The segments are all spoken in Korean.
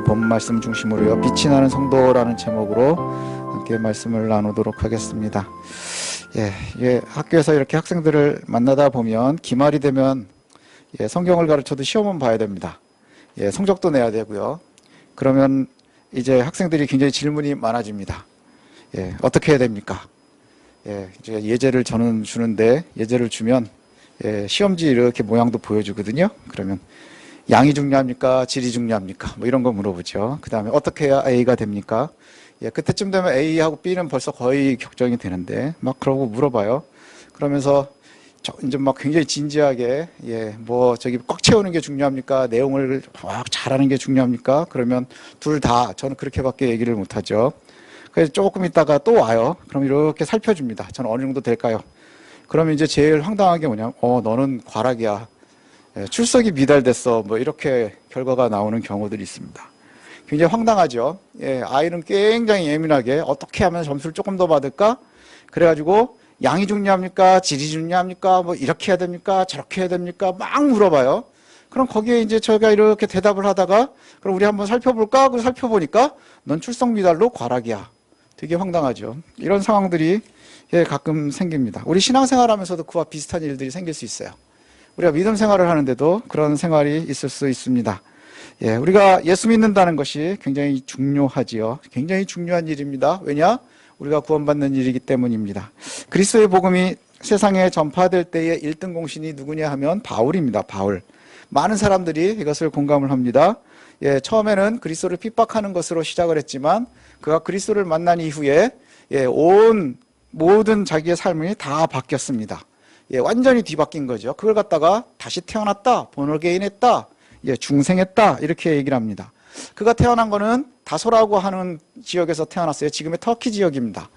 본 말씀 중심으로요, 빛이 나는 성도라는 제목으로 함께 말씀을 나누도록 하겠습니다. 학교에서 이렇게 학생들을 만나다 보면 기말이 되면 성경을 가르쳐도 시험은 봐야 됩니다. 성적도 내야 되고요. 그러면 이제 학생들이 굉장히 질문이 많아집니다. 어떻게 해야 됩니까? 제가 예제를 저는 주는데, 예제를 주면 시험지 이렇게 모양도 보여주거든요. 그러면 양이 중요합니까? 질이 중요합니까? 뭐 이런 거 물어보죠. 그 다음에 어떻게 해야 A가 됩니까? 그때쯤 되면 A하고 B는 벌써 거의 격정이 되는데, 막 그러고 물어봐요. 그러면서 이제 막 굉장히 진지하게, 저기 꽉 채우는 게 중요합니까? 내용을 막 잘하는 게 중요합니까? 그러면 둘 다, 저는 그렇게밖에 얘기를 못 하죠. 그래서 조금 있다가 또 와요. 그럼 이렇게 살펴줍니다. 저는 어느 정도 될까요? 그러면 이제 제일 황당한 게 뭐냐면, 너는 과락이야. 출석이 미달됐어. 뭐 이렇게 결과가 나오는 경우들이 있습니다. 굉장히 황당하죠. 아이는 굉장히 예민하게 어떻게 하면 점수를 조금 더 받을까? 그래가지고 양이 중요합니까? 질이 중요합니까? 뭐 이렇게 해야 됩니까? 저렇게 해야 됩니까? 막 물어봐요. 그럼 거기에 이제 저희가 이렇게 대답을 하다가, 그럼 우리 한번 살펴볼까? 하고 살펴보니까 넌 출석 미달로 과락이야. 되게 황당하죠. 이런 상황들이 가끔 생깁니다. 우리 신앙생활 하면서도 그와 비슷한 일들이 생길 수 있어요. 우리가 믿음 생활을 하는데도 그런 생활이 있을 수 있습니다. 우리가 예수 믿는다는 것이 굉장히 중요하지요. 굉장히 중요한 일입니다. 왜냐? 우리가 구원받는 일이기 때문입니다. 그리스도의 복음이 세상에 전파될 때의 1등 공신이 누구냐 하면 바울입니다. 바울. 많은 사람들이 이것을 공감을 합니다. 처음에는 그리스도를 핍박하는 것으로 시작을 했지만, 그가 그리스도를 만난 이후에 온 모든 자기의 삶이 다 바뀌었습니다. 완전히 뒤바뀐 거죠. 그걸 갖다가 다시 태어났다, 본어게인했다, 중생했다, 이렇게 얘기를 합니다. 그가 태어난 거는 다소라고 하는 지역에서 태어났어요. 지금의 터키 지역입니다.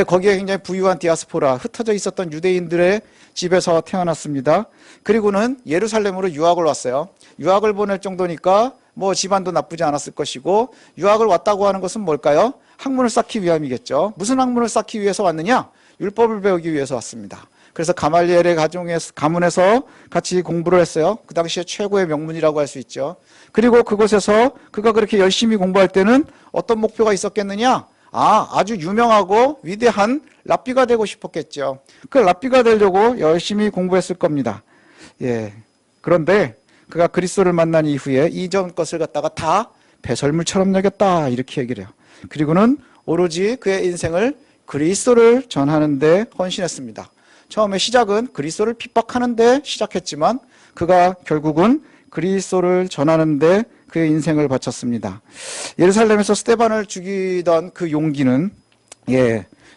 거기에 굉장히 부유한 디아스포라, 흩어져 있었던 유대인들의 집에서 태어났습니다. 그리고는 예루살렘으로 유학을 왔어요. 유학을 보낼 정도니까 뭐 집안도 나쁘지 않았을 것이고, 유학을 왔다고 하는 것은 뭘까요? 학문을 쌓기 위함이겠죠. 무슨 학문을 쌓기 위해서 왔느냐? 율법을 배우기 위해서 왔습니다. 그래서 가말리엘의 가문에서 같이 공부를 했어요. 그 당시에 최고의 명문이라고 할 수 있죠. 그리고 그곳에서 그가 그렇게 열심히 공부할 때는 어떤 목표가 있었겠느냐? 아주 유명하고 위대한 랍비가 되고 싶었겠죠. 그 랍비가 되려고 열심히 공부했을 겁니다. 그런데 그가 그리스도를 만난 이후에 이전 것을 갖다가 다 배설물처럼 여겼다, 이렇게 얘기를 해요. 그리고는 오로지 그의 인생을 그리스도를 전하는 데 헌신했습니다. 처음에 시작은 그리스도를 핍박하는 데 시작했지만, 그가 결국은 그리스도를 전하는 데 그의 인생을 바쳤습니다. 예루살렘에서 스데반을 죽이던 그 용기는,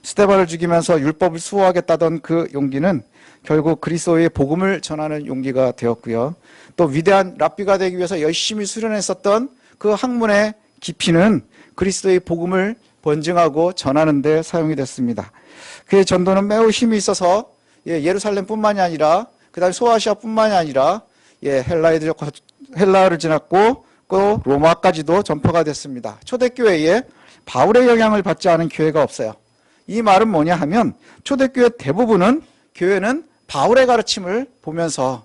스데반을 죽이면서 율법을 수호하겠다던 그 용기는 결국 그리스도의 복음을 전하는 용기가 되었고요. 또 위대한 랍비가 되기 위해서 열심히 수련했었던 그 학문의 깊이는 그리스도의 복음을 번증하고 전하는 데 사용이 됐습니다. 그의 전도는 매우 힘이 있어서 예루살렘뿐만이 아니라, 그 다음에 소아시아뿐만이 아니라 헬라를 지났고 또 로마까지도 전파가 됐습니다. 초대교회에 바울의 영향을 받지 않은 교회가 없어요. 이 말은 뭐냐 하면, 초대교회 대부분은 교회는 바울의 가르침을 보면서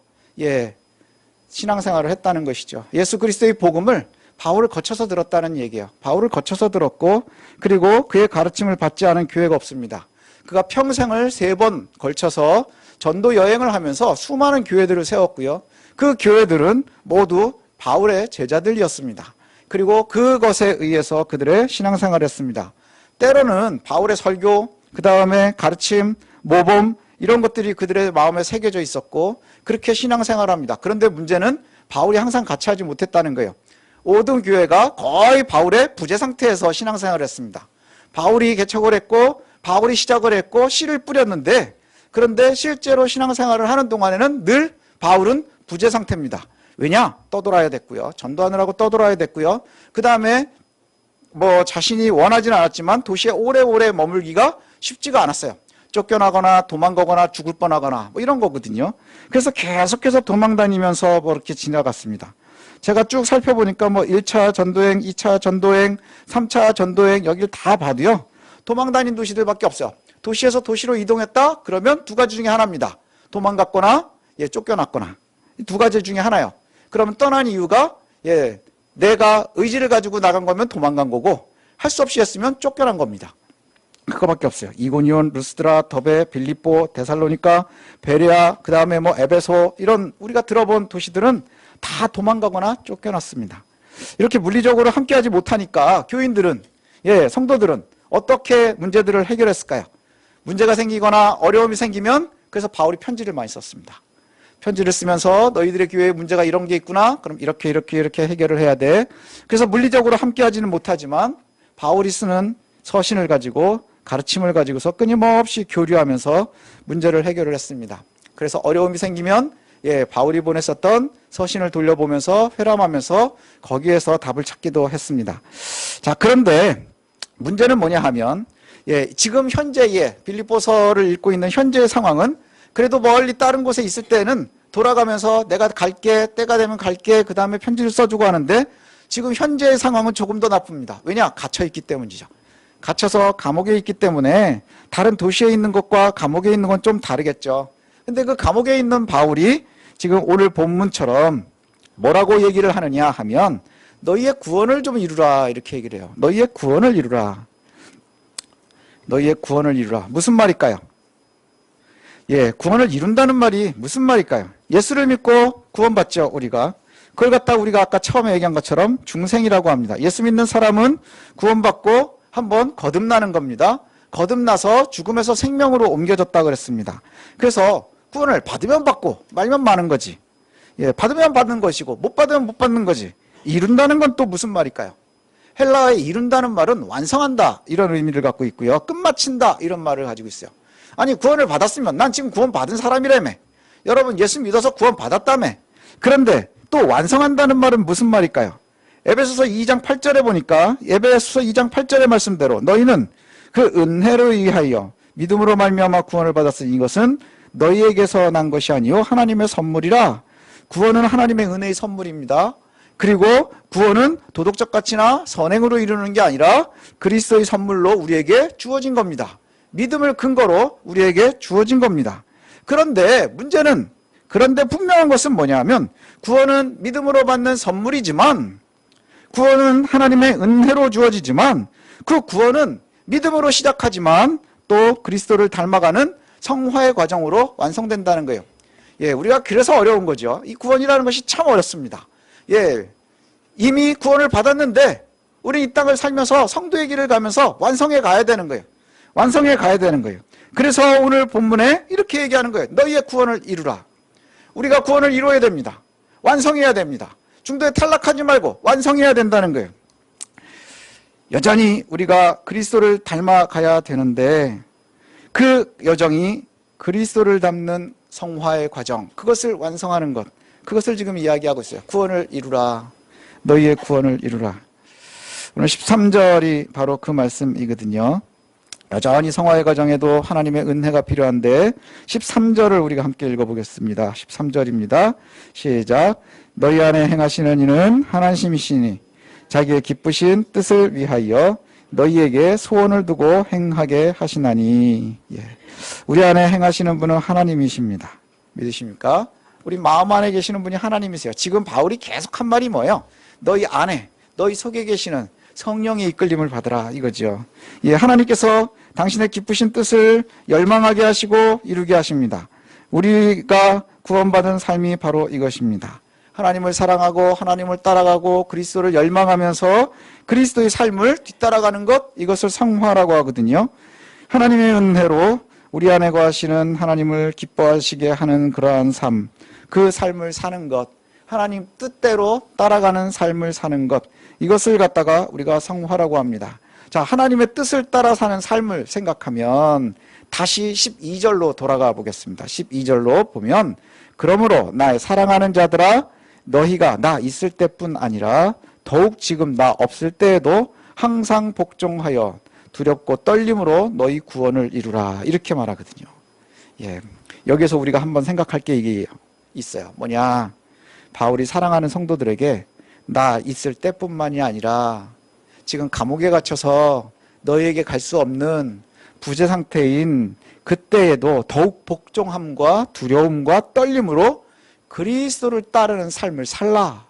신앙생활을 했다는 것이죠. 예수 그리스도의 복음을 바울을 거쳐서 들었다는 얘기예요. 바울을 거쳐서 들었고, 그리고 그의 가르침을 받지 않은 교회가 없습니다. 그가 평생을 3번 걸쳐서 전도 여행을 하면서 수많은 교회들을 세웠고요. 그 교회들은 모두 바울의 제자들이었습니다. 그리고 그것에 의해서 그들의 신앙생활을 했습니다. 때로는 바울의 설교, 그 다음에 가르침, 모범, 이런 것들이 그들의 마음에 새겨져 있었고, 그렇게 신앙생활을 합니다. 그런데 문제는 바울이 항상 같이 하지 못했다는 거예요. 모든 교회가 거의 바울의 부재 상태에서 신앙생활을 했습니다. 바울이 개척을 했고, 바울이 시작을 했고, 씨를 뿌렸는데, 그런데 실제로 신앙생활을 하는 동안에는 늘 바울은 부재 상태입니다. 왜냐? 떠돌아야 됐고요. 전도하느라고 떠돌아야 됐고요. 그 다음에 자신이 원하지는 않았지만 도시에 오래오래 머물기가 쉽지가 않았어요. 쫓겨나거나 도망가거나 죽을 뻔하거나 이런 거거든요. 그래서 계속해서 도망 다니면서 그렇게 지나갔습니다. 제가 쭉 살펴보니까 1차 전도행, 2차 전도행, 3차 전도행, 여기를 다 봐도요, 도망 다닌 도시들밖에 없어요. 도시에서 도시로 이동했다? 그러면 두 가지 중에 하나입니다. 도망갔거나 쫓겨났거나. 두 가지 중에 하나예요. 그러면 떠난 이유가 내가 의지를 가지고 나간 거면 도망간 거고 할 수 없이 했으면 쫓겨난 겁니다. 그거밖에 없어요. 이고니온, 루스드라, 더베, 빌립보, 데살로니가, 베레아, 그 다음에 뭐 에베소 이런 우리가 들어본 도시들은 다 도망가거나 쫓겨났습니다. 이렇게 물리적으로 함께하지 못하니까 교인들은 성도들은 어떻게 문제들을 해결했을까요? 문제가 생기거나 어려움이 생기면 그래서 바울이 편지를 많이 썼습니다. 편지를 쓰면서 너희들의 교회에 문제가 이런 게 있구나. 그럼 이렇게 해결을 해야 돼. 그래서 물리적으로 함께하지는 못하지만 바울이 쓰는 서신을 가지고 가르침을 가지고서 끊임없이 교류하면서 문제를 해결을 했습니다. 그래서 어려움이 생기면 바울이 보냈었던 서신을 돌려보면서 회람하면서 거기에서 답을 찾기도 했습니다. 자, 그런데 문제는 뭐냐 하면 지금 현재의 빌립보서를 읽고 있는 현재의 상황은 그래도 멀리 다른 곳에 있을 때는 돌아가면서 내가 갈게, 때가 되면 갈게, 그 다음에 편지를 써주고 하는데 지금 현재의 상황은 조금 더 나쁩니다. 왜냐? 갇혀있기 때문이죠. 갇혀서 감옥에 있기 때문에 다른 도시에 있는 것과 감옥에 있는 건 좀 다르겠죠. 근데 그 감옥에 있는 바울이 지금 오늘 본문처럼 뭐라고 얘기를 하느냐 하면 너희의 구원을 좀 이루라 이렇게 얘기를 해요. 너희의 구원을 이루라. 너희의 구원을 이루라. 무슨 말일까요? 구원을 이룬다는 말이 무슨 말일까요? 예수를 믿고 구원받죠, 우리가. 그걸 갖다 우리가 아까 처음에 얘기한 것처럼 중생이라고 합니다. 예수 믿는 사람은 구원받고 한번 거듭나는 겁니다. 거듭나서 죽음에서 생명으로 옮겨졌다 그랬습니다. 그래서 구원을 받으면 받고 말면 마는 거지. 받으면 받는 것이고 못 받으면 못 받는 거지. 이룬다는 건 또 무슨 말일까요? 헬라어의 이룬다는 말은 완성한다 이런 의미를 갖고 있고요. 끝마친다 이런 말을 가지고 있어요. 아니 구원을 받았으면 난 지금 구원 받은 사람이라며. 여러분 예수 믿어서 구원 받았다며. 그런데 또 완성한다는 말은 무슨 말일까요? 에베소서 2장 8절에 보니까 에베소서 2장 8절의 말씀대로 너희는 그 은혜로 의하여 믿음으로 말미암아 구원을 받았으니 이것은 너희에게서 난 것이 아니요 하나님의 선물이라. 구원은 하나님의 은혜의 선물입니다. 그리고 구원은 도덕적 가치나 선행으로 이루는 게 아니라 그리스도의 선물로 우리에게 주어진 겁니다. 믿음을 근거로 우리에게 주어진 겁니다. 그런데 문제는 그런데 분명한 것은 뭐냐 하면 구원은 믿음으로 받는 선물이지만 구원은 하나님의 은혜로 주어지지만 그 구원은 믿음으로 시작하지만 또 그리스도를 닮아가는 성화의 과정으로 완성된다는 거예요. 우리가 그래서 어려운 거죠. 이 구원이라는 것이 참 어렵습니다. 이미 구원을 받았는데 우리 이 땅을 살면서 성도의 길을 가면서 완성해 가야 되는 거예요. 완성해 가야 되는 거예요. 그래서 오늘 본문에 이렇게 얘기하는 거예요. 너희의 구원을 이루라. 우리가 구원을 이루어야 됩니다. 완성해야 됩니다. 중도에 탈락하지 말고 완성해야 된다는 거예요. 여전히 우리가 그리스도를 닮아가야 되는데 그 여정이 그리스도를 닮는 성화의 과정, 그것을 완성하는 것, 그것을 지금 이야기하고 있어요. 구원을 이루라. 너희의 구원을 이루라. 오늘 13절이 바로 그 말씀이거든요. 여전히 성화의 과정에도 하나님의 은혜가 필요한데 13절을 우리가 함께 읽어보겠습니다. 13절입니다. 시작. 너희 안에 행하시는 이는 하나님이시니 자기의 기쁘신 뜻을 위하여 너희에게 소원을 두고 행하게 하시나니. 우리 안에 행하시는 분은 하나님이십니다. 믿으십니까? 우리 마음 안에 계시는 분이 하나님이세요. 지금 바울이 계속 한 말이 뭐예요? 너희 안에, 너희 속에 계시는 성령의 이끌림을 받으라 이거죠. 하나님께서 당신의 기쁘신 뜻을 열망하게 하시고 이루게 하십니다. 우리가 구원받은 삶이 바로 이것입니다. 하나님을 사랑하고 하나님을 따라가고 그리스도를 열망하면서 그리스도의 삶을 뒤따라가는 것, 이것을 성화라고 하거든요. 하나님의 은혜로 우리 안에 거하시는 하나님을 기뻐하시게 하는 그러한 삶, 그 삶을 사는 것, 하나님 뜻대로 따라가는 삶을 사는 것, 이것을 갖다가 우리가 성화라고 합니다. 자, 하나님의 뜻을 따라 사는 삶을 생각하면 다시 12절로 돌아가 보겠습니다. 12절로 보면 그러므로 나의 사랑하는 자들아 너희가 나 있을 때뿐 아니라 더욱 지금 나 없을 때에도 항상 복종하여 두렵고 떨림으로 너희 구원을 이루라 이렇게 말하거든요. 여기서 우리가 한번 생각할 게 이게 있어요. 뭐냐, 바울이 사랑하는 성도들에게 나 있을 때뿐만이 아니라 지금 감옥에 갇혀서 너희에게 갈 수 없는 부재 상태인 그때에도 더욱 복종함과 두려움과 떨림으로 그리스도를 따르는 삶을 살라.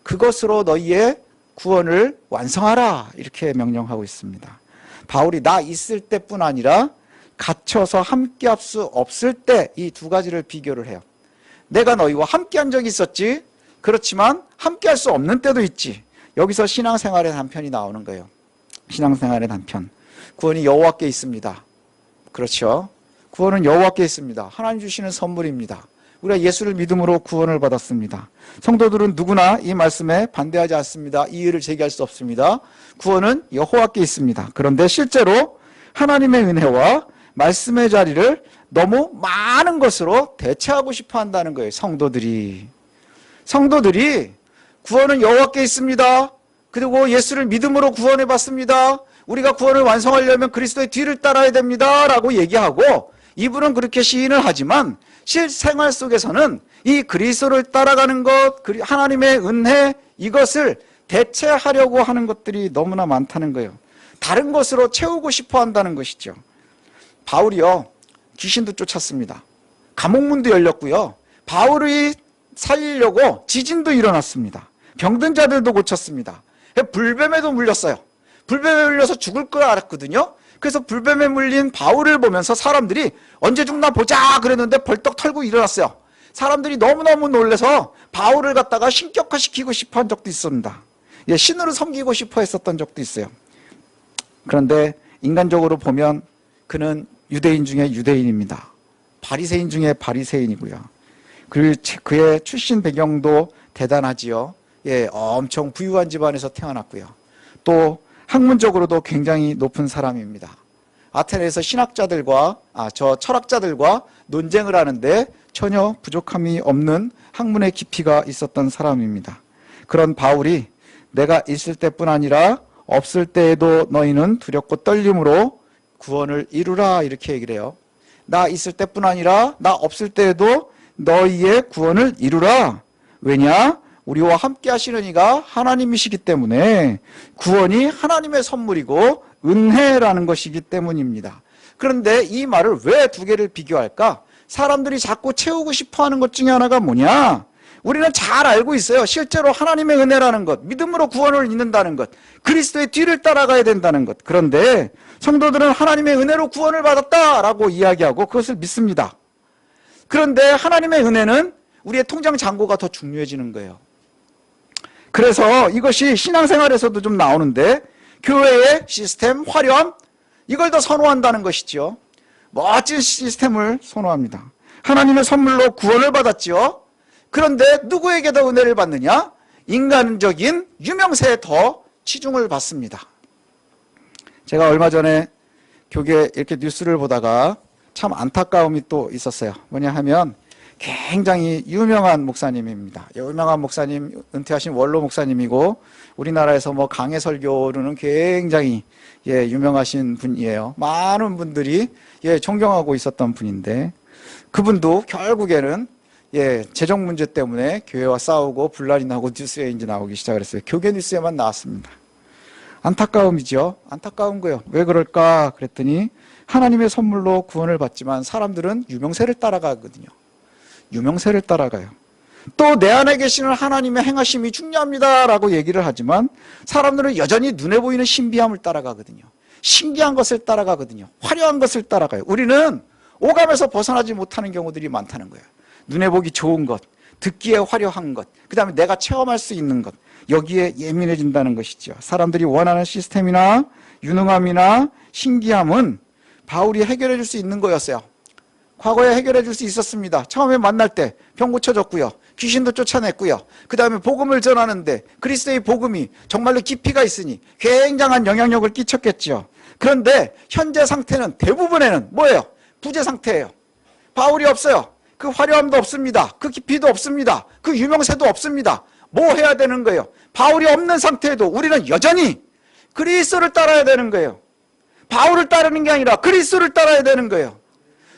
그것으로 너희의 구원을 완성하라 이렇게 명령하고 있습니다. 바울이 나 있을 때뿐 아니라 갇혀서 함께할 수 없을 때 이 두 가지를 비교를 해요. 내가 너희와 함께한 적이 있었지, 그렇지만 함께할 수 없는 때도 있지. 여기서 신앙생활의 단편이 나오는 거예요. 신앙생활의 단편. 구원이 여호와께 있습니다. 그렇죠? 구원은 여호와께 있습니다. 하나님 주시는 선물입니다. 우리가 예수를 믿음으로 구원을 받았습니다. 성도들은 누구나 이 말씀에 반대하지 않습니다. 이의를 제기할 수 없습니다. 구원은 여호와께 있습니다. 그런데 실제로 하나님의 은혜와 말씀의 자리를 너무 많은 것으로 대체하고 싶어 한다는 거예요. 성도들이 구원은 여호와께 있습니다. 그리고 예수를 믿음으로 구원해 받습니다. 우리가 구원을 완성하려면 그리스도의 뒤를 따라야 됩니다 라고 얘기하고, 이분은 그렇게 시인을 하지만 실생활 속에서는 이 그리스도를 따라가는 것, 하나님의 은혜, 이것을 대체하려고 하는 것들이 너무나 많다는 거예요. 다른 것으로 채우고 싶어 한다는 것이죠. 바울이요, 귀신도 쫓았습니다. 감옥문도 열렸고요, 바울이 살리려고 지진도 일어났습니다. 병든 자들도 고쳤습니다. 불뱀에도 물렸어요. 불뱀에 물려서 죽을 걸 알았거든요. 그래서 불뱀에 물린 바울을 보면서 사람들이 언제 죽나 보자 그랬는데 벌떡 털고 일어났어요. 사람들이 너무너무 놀라서 바울을 갖다가 신격화시키고 싶어 한 적도 있습니다. 신으로 섬기고 싶어 했었던 적도 있어요. 그런데 인간적으로 보면 그는 유대인 중에 유대인입니다. 바리새인 중에 바리새인이고요. 그리고 그의 출신 배경도 대단하지요. 엄청 부유한 집안에서 태어났고요. 또 학문적으로도 굉장히 높은 사람입니다. 아테네에서 철학자들과 논쟁을 하는데 전혀 부족함이 없는 학문의 깊이가 있었던 사람입니다. 그런 바울이 내가 있을 때뿐 아니라 없을 때에도 너희는 두렵고 떨림으로 구원을 이루라 이렇게 얘기를 해요. 나 있을 때뿐 아니라 나 없을 때에도 너희의 구원을 이루라. 왜냐? 우리와 함께 하시는 이가 하나님이시기 때문에 구원이 하나님의 선물이고 은혜라는 것이기 때문입니다. 그런데 이 말을 왜 두 개를 비교할까? 사람들이 자꾸 채우고 싶어하는 것 중에 하나가 뭐냐? 우리는 잘 알고 있어요. 실제로 하나님의 은혜라는 것, 믿음으로 구원을 얻는다는 것, 그리스도의 뒤를 따라가야 된다는 것. 그런데 성도들은 하나님의 은혜로 구원을 받았다라고 이야기하고 그것을 믿습니다. 그런데 하나님의 은혜는 우리의 통장 잔고가 더 중요해지는 거예요. 그래서 이것이 신앙생활에서도 좀 나오는데, 교회의 시스템, 화려함, 이걸 더 선호한다는 것이죠. 멋진 시스템을 선호합니다. 하나님의 선물로 구원을 받았죠. 그런데 누구에게 더 은혜를 받느냐? 인간적인 유명세에 더 치중을 받습니다. 제가 얼마 전에 교계 이렇게 뉴스를 보다가 참 안타까움이 또 있었어요. 뭐냐 하면 굉장히 유명한 목사님입니다. 유명한 목사님, 은퇴하신 원로 목사님이고 우리나라에서 뭐 강해 설교로는 굉장히 유명하신 분이에요. 많은 분들이 존경하고 있었던 분인데, 그분도 결국에는 재정 문제 때문에 교회와 싸우고 분란이 나고 뉴스에 이제 나오기 시작을 했어요. 교계 뉴스에만 나왔습니다. 안타까움이죠. 안타까운 거예요. 왜 그럴까 그랬더니 하나님의 선물로 구원을 받지만 사람들은 유명세를 따라가거든요. 유명세를 따라가요. 또 내 안에 계시는 하나님의 행하심이 중요합니다 라고 얘기를 하지만 사람들은 여전히 눈에 보이는 신비함을 따라가거든요. 신기한 것을 따라가거든요. 화려한 것을 따라가요. 우리는 오감에서 벗어나지 못하는 경우들이 많다는 거예요. 눈에 보기 좋은 것, 듣기에 화려한 것, 그 다음에 내가 체험할 수 있는 것, 여기에 예민해진다는 것이죠. 사람들이 원하는 시스템이나 유능함이나 신기함은 바울이 해결해 줄 수 있는 거였어요. 과거에 해결해 줄 수 있었습니다. 처음에 만날 때 병 고쳐줬고요. 귀신도 쫓아냈고요. 그 다음에 복음을 전하는데 그리스도의 복음이 정말로 깊이가 있으니 굉장한 영향력을 끼쳤겠죠. 그런데 현재 상태는 대부분에는 뭐예요? 부재 상태예요. 바울이 없어요. 그 화려함도 없습니다. 그 깊이도 없습니다. 그 유명세도 없습니다. 뭐 해야 되는 거예요? 바울이 없는 상태에도 우리는 여전히 그리스도를 따라야 되는 거예요. 바울을 따르는 게 아니라 그리스도를 따라야 되는 거예요.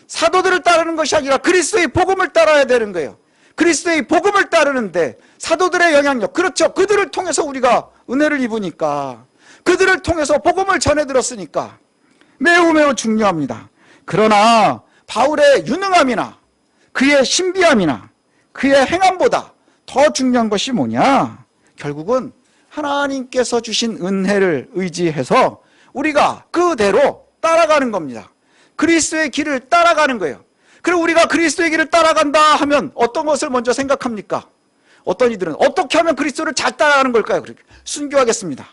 사도들을 따르는 것이 아니라 그리스도의 복음을 따라야 되는 거예요. 그리스도의 복음을 따르는데 사도들의 영향력, 그렇죠. 그들을 통해서 우리가 은혜를 입으니까, 그들을 통해서 복음을 전해 들었으니까 매우 매우 중요합니다. 그러나 바울의 유능함이나 그의 신비함이나 그의 행함보다 더 중요한 것이 뭐냐? 결국은 하나님께서 주신 은혜를 의지해서 우리가 그대로 따라가는 겁니다. 그리스도의 길을 따라가는 거예요. 그리고 우리가 그리스도의 길을 따라간다 하면 어떤 것을 먼저 생각합니까? 어떤 이들은 어떻게 하면 그리스도를 잘 따라가는 걸까요? 그렇게 순교하겠습니다.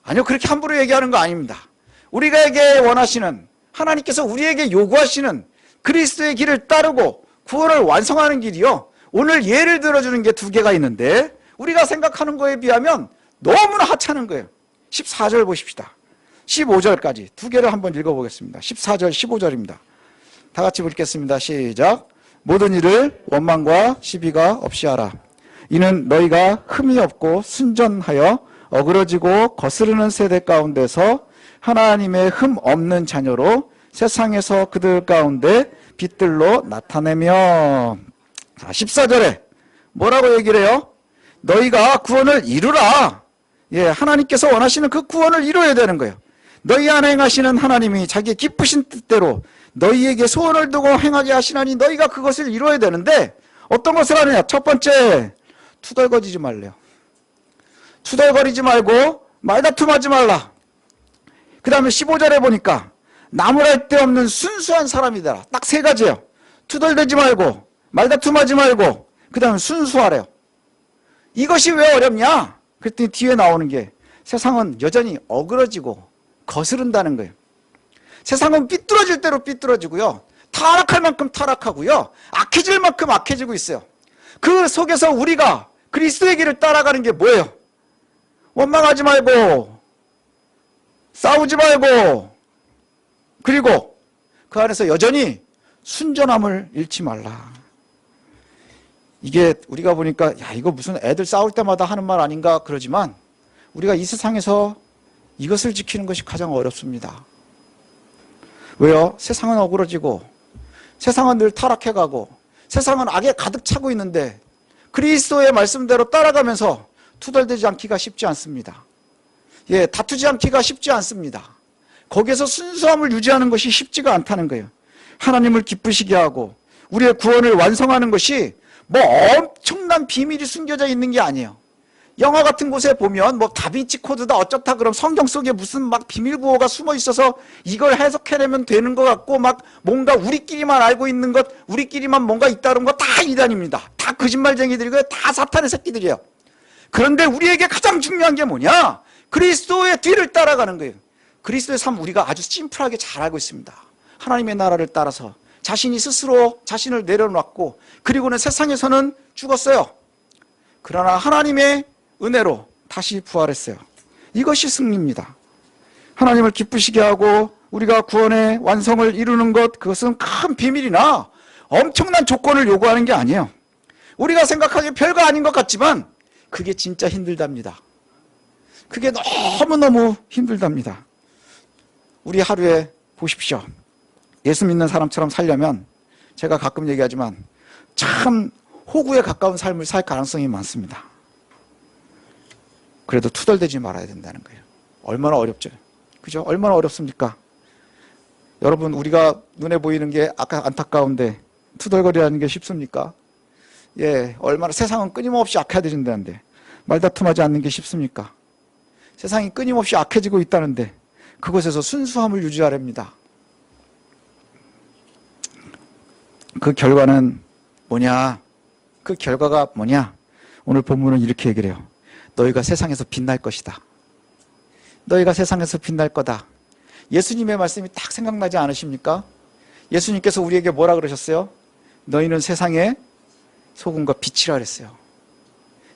아니요, 그렇게 함부로 얘기하는 거 아닙니다. 우리에게 원하시는, 하나님께서 우리에게 요구하시는 그리스도의 길을 따르고 구원을 완성하는 길이요, 오늘 예를 들어주는 게 두 개가 있는데 우리가 생각하는 거에 비하면 너무나 하찮은 거예요. 14절 보십시다. 15절까지 두 개를 한번 읽어보겠습니다. 14절 15절입니다. 다 같이 읽겠습니다. 시작. 모든 일을 원망과 시비가 없이 하라. 이는 너희가 흠이 없고 순전하여 어그러지고 거스르는 세대 가운데서 하나님의 흠 없는 자녀로 세상에서 그들 가운데 빛들로 나타내며. 자, 14절에 뭐라고 얘기를 해요? 너희가 구원을 이루라. 예, 하나님께서 원하시는 그 구원을 이루어야 되는 거예요. 너희 안에 행하시는 하나님이 자기 기쁘신 뜻대로 너희에게 소원을 두고 행하게 하시나니 너희가 그것을 이루어야 되는데 어떤 것을 하느냐? 첫 번째, 투덜거리지 말래요. 투덜거리지 말고 말다툼하지 말라. 그 다음에 15절에 보니까 나무랄 데 없는 순수한 사람이다. 딱 세 가지예요. 투덜대지 말고 말다툼하지 말고 그 다음에 순수하래요. 이것이 왜 어렵냐? 그랬더니 뒤에 나오는 게 세상은 여전히 어그러지고 거스른다는 거예요. 세상은 삐뚤어질 대로 삐뚤어지고요, 타락할 만큼 타락하고요, 악해질 만큼 악해지고 있어요. 그 속에서 우리가 그리스도의 길을 따라가는 게 뭐예요? 원망하지 말고 싸우지 말고, 그리고 그 안에서 여전히 순전함을 잃지 말라. 이게 우리가 보니까 야, 이거 무슨 애들 싸울 때마다 하는 말 아닌가 그러지만 우리가 이 세상에서 이것을 지키는 것이 가장 어렵습니다. 왜요? 세상은 어그러지고 세상은 늘 타락해가고 세상은 악에 가득 차고 있는데 그리스도의 말씀대로 따라가면서 투덜대지 않기가 쉽지 않습니다. 예, 다투지 않기가 쉽지 않습니다. 거기에서 순수함을 유지하는 것이 쉽지가 않다는 거예요. 하나님을 기쁘시게 하고 우리의 구원을 완성하는 것이 뭐 엄청난 비밀이 숨겨져 있는 게 아니에요. 영화 같은 곳에 보면 뭐 다빈치 코드다 어쩌다 그럼 성경 속에 무슨 막 비밀 구호가 숨어 있어서 이걸 해석해내면 되는 것 같고 막 뭔가 우리끼리만 알고 있는 것, 우리끼리만 뭔가 있다는 거 다 이단입니다. 다 거짓말쟁이들이고요, 다 사탄의 새끼들이에요. 그런데 우리에게 가장 중요한 게 뭐냐? 그리스도의 뒤를 따라가는 거예요. 그리스도의 삶 우리가 아주 심플하게 잘 알고 있습니다. 하나님의 나라를 따라서 자신이 스스로 자신을 내려놓았고 그리고는 세상에서는 죽었어요. 그러나 하나님의 은혜로 다시 부활했어요. 이것이 승리입니다. 하나님을 기쁘시게 하고 우리가 구원의 완성을 이루는 것, 그것은 큰 비밀이나 엄청난 조건을 요구하는 게 아니에요. 우리가 생각하기에 별거 아닌 것 같지만 그게 진짜 힘들답니다. 그게 너무너무 힘들답니다. 우리 하루에 보십시오. 예수 믿는 사람처럼 살려면 제가 가끔 얘기하지만 참 호구에 가까운 삶을 살 가능성이 많습니다. 그래도 투덜대지 말아야 된다는 거예요. 얼마나 어렵죠? 그죠? 얼마나 어렵습니까? 여러분, 우리가 눈에 보이는 게 아까 안타까운데 투덜거리라는 게 쉽습니까? 예, 얼마나 세상은 끊임없이 악해진다는데 말다툼하지 않는 게 쉽습니까? 세상이 끊임없이 악해지고 있다는데 그곳에서 순수함을 유지하랍니다. 그 결과는 뭐냐? 그 결과가 뭐냐? 오늘 본문은 이렇게 얘기를 해요. 너희가 세상에서 빛날 것이다. 너희가 세상에서 빛날 거다. 예수님의 말씀이 딱 생각나지 않으십니까? 예수님께서 우리에게 뭐라 그러셨어요? 너희는 세상의 소금과 빛이라 그랬어요.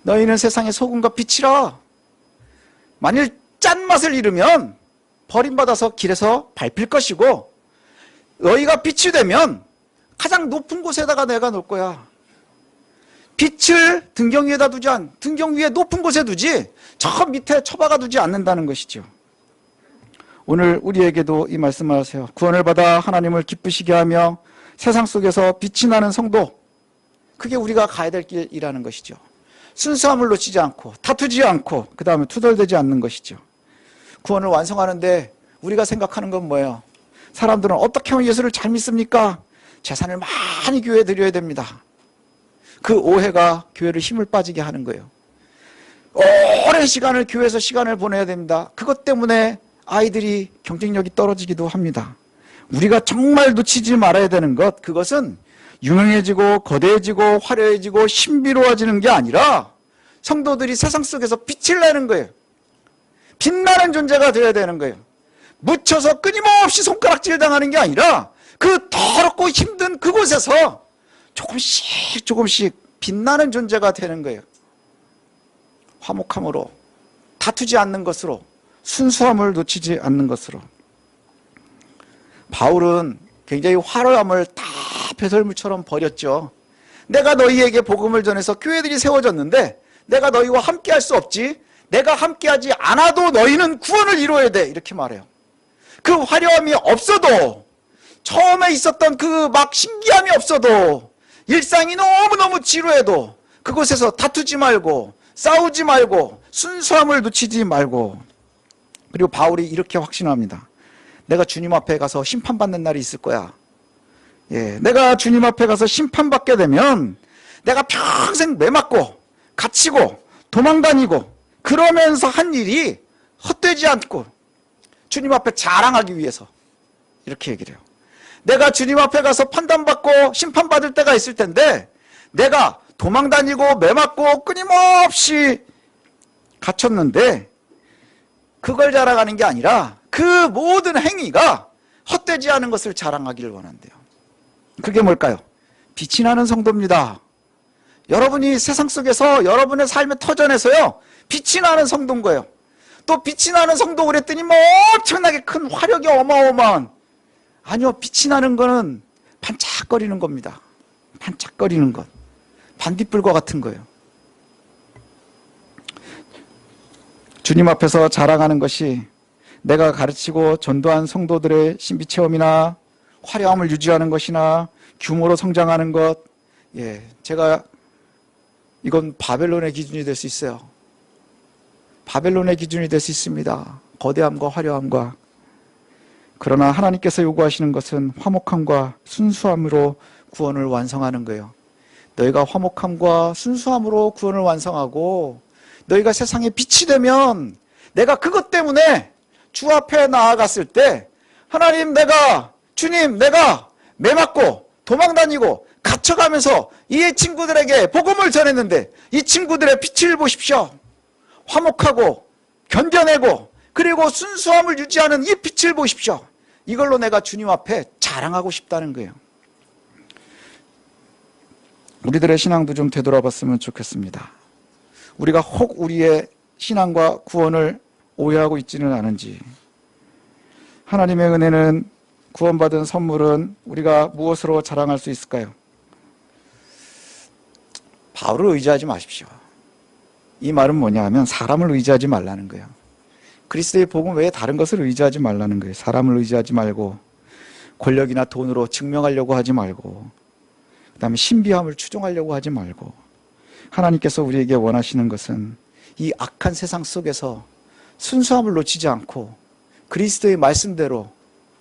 너희는 세상의 소금과 빛이라. 만일 짠맛을 잃으면 버림받아서 길에서 밟힐 것이고 너희가 빛이 되면 가장 높은 곳에다가 내가 놓을 거야. 빛을 등경 위에다 두지 등경 위에 높은 곳에 두지 저 밑에 처박아 두지 않는다는 것이죠. 오늘 우리에게도 이 말씀을 하세요. 구원을 받아 하나님을 기쁘시게 하며 세상 속에서 빛이 나는 성도, 그게 우리가 가야 될 길이라는 것이죠. 순수함을 놓치지 않고 다투지 않고 그 다음에 투덜대지 않는 것이죠. 구원을 완성하는데 우리가 생각하는 건 뭐예요? 사람들은 어떻게 하면 예수를 잘 믿습니까? 재산을 많이 교회에 드려야 됩니다. 그 오해가 교회를 힘을 빠지게 하는 거예요. 오랜 시간을 교회에서 시간을 보내야 됩니다. 그것 때문에 아이들이 경쟁력이 떨어지기도 합니다. 우리가 정말 놓치지 말아야 되는 것, 그것은 유명해지고 거대해지고 화려해지고 신비로워지는 게 아니라 성도들이 세상 속에서 빛을 내는 거예요. 빛나는 존재가 되어야 되는 거예요. 묻혀서 끊임없이 손가락질 당하는 게 아니라 그 더럽고 힘든 그곳에서 조금씩 빛나는 존재가 되는 거예요. 화목함으로, 다투지 않는 것으로, 순수함을 놓치지 않는 것으로. 바울은 굉장히 화려함을 다 배설물처럼 버렸죠. 내가 너희에게 복음을 전해서 교회들이 세워졌는데 내가 너희와 함께 할 수 없지. 내가 함께하지 않아도 너희는 구원을 이루어야 돼. 이렇게 말해요. 그 화려함이 없어도, 처음에 있었던 그 막 신기함이 없어도, 일상이 너무너무 지루해도 그곳에서 다투지 말고 싸우지 말고 순수함을 놓치지 말고. 그리고 바울이 이렇게 확신합니다. 내가 주님 앞에 가서 심판받는 날이 있을 거야. 내가 주님 앞에 가서 심판받게 되면 내가 평생 매맞고 갇히고 도망다니고 그러면서 한 일이 헛되지 않고 주님 앞에 자랑하기 위해서 이렇게 얘기를 해요. 내가 주님 앞에 가서 판단받고 심판받을 때가 있을 텐데 내가 도망다니고 매맞고 끊임없이 갇혔는데 그걸 자랑하는 게 아니라 그 모든 행위가 헛되지 않은 것을 자랑하기를 원한대요. 그게 뭘까요? 빛이 나는 성도입니다. 여러분이 세상 속에서 여러분의 삶의 터전에서요 빛이 나는 성도인 거예요. 또 빛이 나는 성도 그랬더니 뭐 엄청나게 큰 화력이 어마어마한, 아니요, 빛이 나는 거는 반짝거리는 겁니다. 반짝거리는 것, 반딧불과 같은 거예요. 주님 앞에서 자랑하는 것이 내가 가르치고 전도한 성도들의 신비체험이나 화려함을 유지하는 것이나 규모로 성장하는 것, 제가 이건 바벨론의 기준이 될 수 있어요. 바벨론의 기준이 될 수 있습니다. 거대함과 화려함과. 그러나 하나님께서 요구하시는 것은 화목함과 순수함으로 구원을 완성하는 거예요. 너희가 화목함과 순수함으로 구원을 완성하고 너희가 세상에 빛이 되면 내가 그것 때문에 주 앞에 나아갔을 때 하나님, 주님, 내가 매맞고 도망다니고 갇혀가면서 이 친구들에게 복음을 전했는데 이 친구들의 빛을 보십시오. 화목하고 견뎌내고 그리고 순수함을 유지하는 이 빛을 보십시오. 이걸로 내가 주님 앞에 자랑하고 싶다는 거예요. 우리들의 신앙도 좀 되돌아봤으면 좋겠습니다. 우리가 혹 우리의 신앙과 구원을 오해하고 있지는 않은지, 하나님의 은혜는, 구원받은 선물은 우리가 무엇으로 자랑할 수 있을까요? 바울을 의지하지 마십시오. 이 말은 뭐냐 하면 사람을 의지하지 말라는 거예요. 그리스도의 복음 외에 다른 것을 의지하지 말라는 거예요. 사람을 의지하지 말고 권력이나 돈으로 증명하려고 하지 말고 그 다음에 신비함을 추종하려고 하지 말고, 하나님께서 우리에게 원하시는 것은 이 악한 세상 속에서 순수함을 놓치지 않고 그리스도의 말씀대로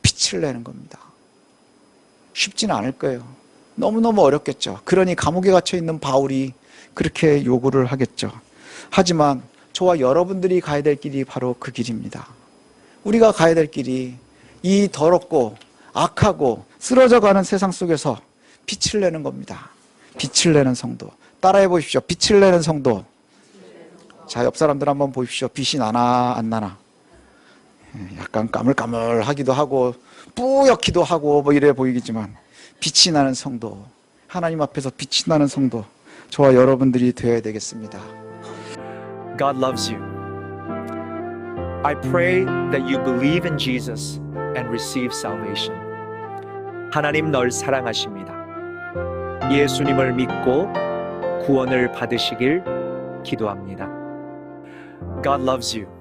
빛을 내는 겁니다. 쉽지는 않을 거예요. 너무너무 어렵겠죠. 그러니 감옥에 갇혀 있는 바울이 그렇게 요구를 하겠죠. 하지만 저와 여러분들이 가야 될 길이 바로 그 길입니다. 우리가 가야 될 길이 이 더럽고 악하고 쓰러져가는 세상 속에서 빛을 내는 겁니다. 빛을 내는 성도. 따라해 보십시오. 빛을 내는 성도. 자, 옆 사람들 한번 보십시오. 빛이 나나 안 나나. 약간 까물까물하기도 하고 뿌옇기도 하고 뭐 이래 보이겠지만 빛이 나는 성도, 하나님 앞에서 빛이 나는 성도, 저와 여러분들이 되어야 되겠습니다. God loves you. I pray that you believe in Jesus and receive salvation. 하나님 널 사랑하십니다. 예수님을 믿고 구원을 받으시길 기도합니다. God loves you.